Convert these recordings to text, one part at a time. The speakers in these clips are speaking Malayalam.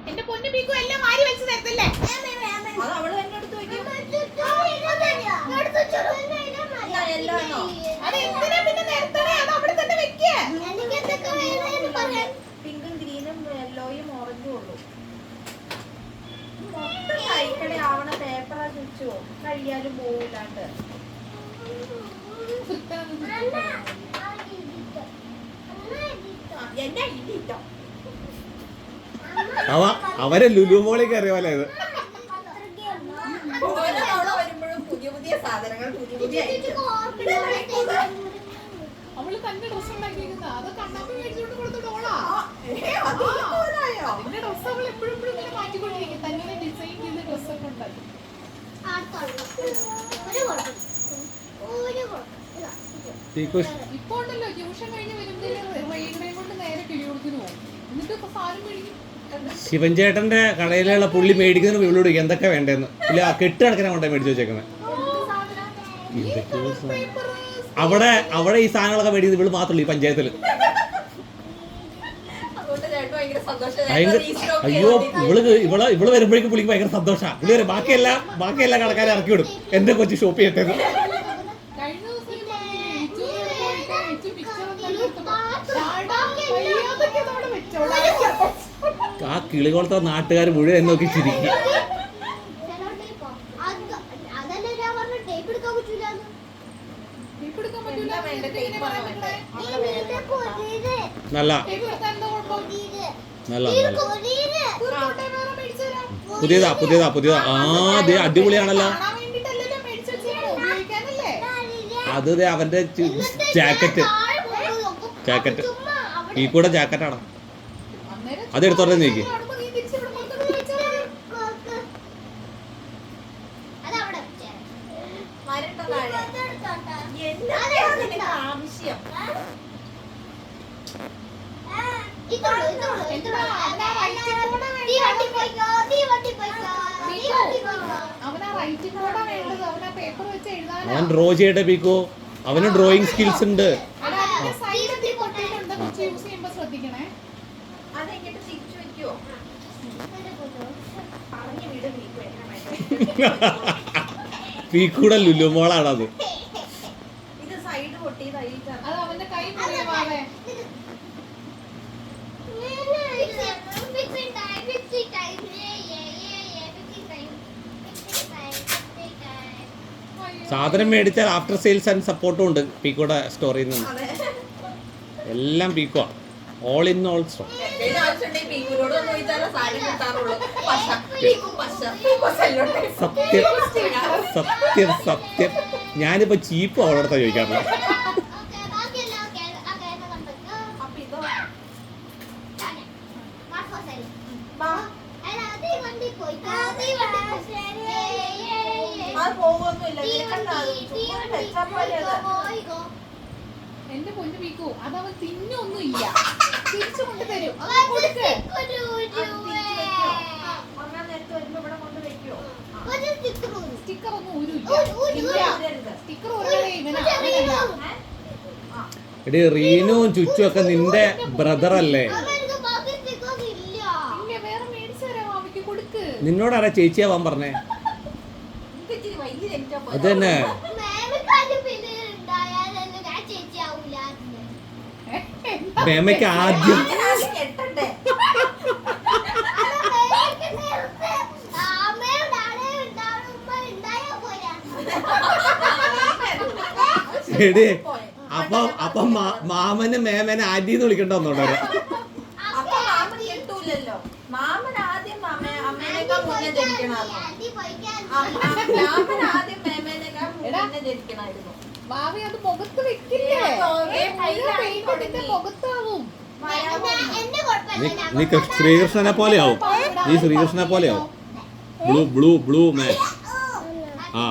എന്റെ പൊന്നു പീക്കു എല്ലാം മാറി വെച്ച് തരത്തില്ലേ? അത് എന്തിനാ പിന്നെ നേരത്തെ അത് അവിടെ തന്നെ വെക്കേ. പിങ്കും ഗ്രീനും യെല്ലോയും ഓറഞ്ചും ഉള്ളു. മൊത്തം കൈക്കടെ ആവണ പേപ്പറാ ചുച്ചോ കഴിയാലും പോവില്ലാണ്ട്. എന്നാ ഇടിട്ടോ അവരെ ലുലുമോളിക്ക് അറിയാമല്ലോ ഇത്. വരുമ്പോഴും പുതിയ പുതിയ സാധനങ്ങൾ പുതിയ പുതിയ അവള് തന്നെ ഡ്രസ് ഉണ്ടാക്കിയിരിക്കുന്ന അത് കണ്ണാപ്പി മേടിച്ചോണ്ട് കൊടുത്തിട്ടോളാ. അതിന്റെ ഡ്രസ് അവൾ എപ്പോഴും ഇങ്ങനെ മാറ്റിക്കൊണ്ടിരിക്കും. തന്നെ ഡിസൈൻ ചെയ്ത ഡ്രസ്സൊക്കെ ഉണ്ടാക്കി. ഇപ്പൊ ഉണ്ടല്ലോ ട്യൂഷൻ കഴിഞ്ഞ് വരുമ്പോഴേ റെയിൽവേയും കൊണ്ട് നേരെ കിളികൊടുത്തിന് പോകും. എന്നിട്ട് ഇപ്പൊ സാധനം മേടിക്കും. ശിവൻ ചേട്ടന്റെ കടയിലുള്ള പുള്ളി മേടിക്കുന്ന ഇവളോട് എന്തൊക്കെ വേണ്ടെന്ന് ഇല്ല കെട്ട് കണക്കിനെ കൊണ്ടേ മേടിച്ചു വെച്ചേക്കുന്നത്. അവിടെ ഈ സാധനങ്ങളൊക്കെ മേടിക്കുന്നത് ഇവള് മാത്രമല്ല ഈ പഞ്ചായത്തില്. അയ്യോ ഇവള് വരുമ്പോഴേക്കും പുള്ളിക്ക് ഭയങ്കര സന്തോഷമാണ്. പുള്ളി ബാക്കിയെല്ലാം കടക്കാരെ ഇറക്കി വിടും. എന്റെ കൊച്ചു ഷോപ്പ് ചെയ്യട്ടെ. ആ കിളികൊളത്തെ നാട്ടുകാർ മുഴുവൻ എന്നെ നോക്കി ചിരിക്കും. നല്ല പുതിയതാ ആ അടിപൊളിയാണല്ലോ. അത് അവന്റെ ജാക്കറ്റ് ഈ കൂടെ ജാക്കറ്റാണോ അതെടുത്തോട്ടെ നീക്ക്. അവൻ ഡ്രോ ചെയ്യട്ടെ പീക്കോ. അവന് ഡ്രോയിങ് സ്കിൽസ് ഉണ്ട്. പീക്കൂടെ ലുലുമോളാണത്. സാധനം മേടിച്ചാൽ ആഫ്റ്റർ സെയിൽസ് ആൻഡ് സപ്പോർട്ടും ഉണ്ട് പീക്കോടെ സ്റ്റോറിൽ നിന്ന്. എല്ലാം പീക്കോ ഓൾ ഇൻ ഓൾ സ്റ്റോർ. സത്യം ഞാനിപ്പോ ചീപ്പ് അവളടുത്ത ചോദിക്കാറില്ല. എന്റെ പൊന്നു പീക്കു അതവൻ തിന്നൊന്നും ഇല്ല. തിരിച്ചു കൊണ്ട് തരും. സ്റ്റിക്കർ ഒന്നും എടി റീനും ചുച്ചും ഒക്കെ നിന്റെ ബ്രദർ അല്ലേ? നിന്നോടാരാ ചേച്ചിയാവാൻ പറഞ്ഞേ? അത് തന്നെ മേമയ്ക്ക് ആദ്യം എടി അപ്പൊ മാമന് മേമനെ ആദ്യം വിളിക്കണ്ട വന്നോട്ടെ. നീ ശ്രീകൃഷ്ണനെ പോലെയാവും. നീ ശ്രീകൃഷ്ണനെ പോലെയാവും. ബ്ലൂ മാൻ. ആ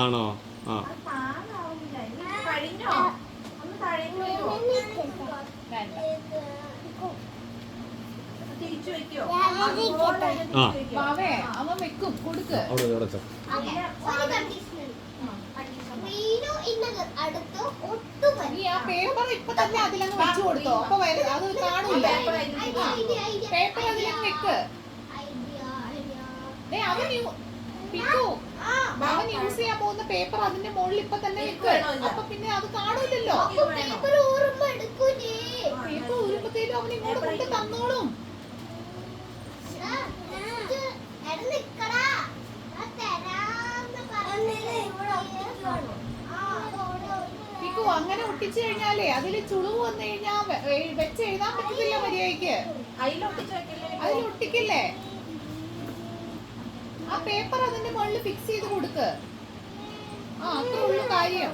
ആണോ? ആ നീ ആ പേപ്പർ ഇപ്പൊ തന്നെ അതിലങ്ങ് വെച്ചു കൊടുത്തോ. അപ്പൊ അത് കാണൂല. പേപ്പർ അതിലങ്ങ് വെക്ക്. അവൻ യൂസ് ചെയ്യാൻ പോകുന്ന പേപ്പർ അതിന്റെ മുകളിൽ ഇപ്പൊ തന്നെ വെക്ക്. അപ്പൊ പിന്നെ അത് കാണൂലല്ലോ. പേപ്പർ ഊരുമ്പത്തേലും അവൻ ഇങ്ങോട്ട് കൊണ്ട് തന്നോളും. പിക്കു അങ്ങനെ ഒട്ടിച്ചു കഴിഞ്ഞാലേ അതില് ചുളിവ് വന്നു കഴിഞ്ഞാ വെച്ച് എഴുതാൻ പറ്റത്തില്ല മര്യാദക്ക്. അതിലൊട്ടിക്കില്ലേ? ആ പേപ്പർ അതിന്റെ മുകളിൽ ഫിക്സ് ചെയ്ത് കൊടുക്ക്. ആ അത്രേ ഉള്ളു കാര്യം.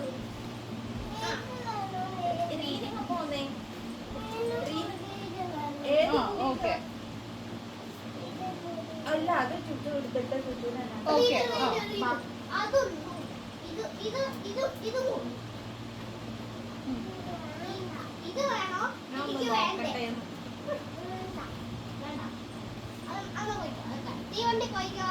Okay okay. ഇത് വേണോ? എനിക്ക് വേണ്ടേ? തീവണ്ടി പോയിക്കോ.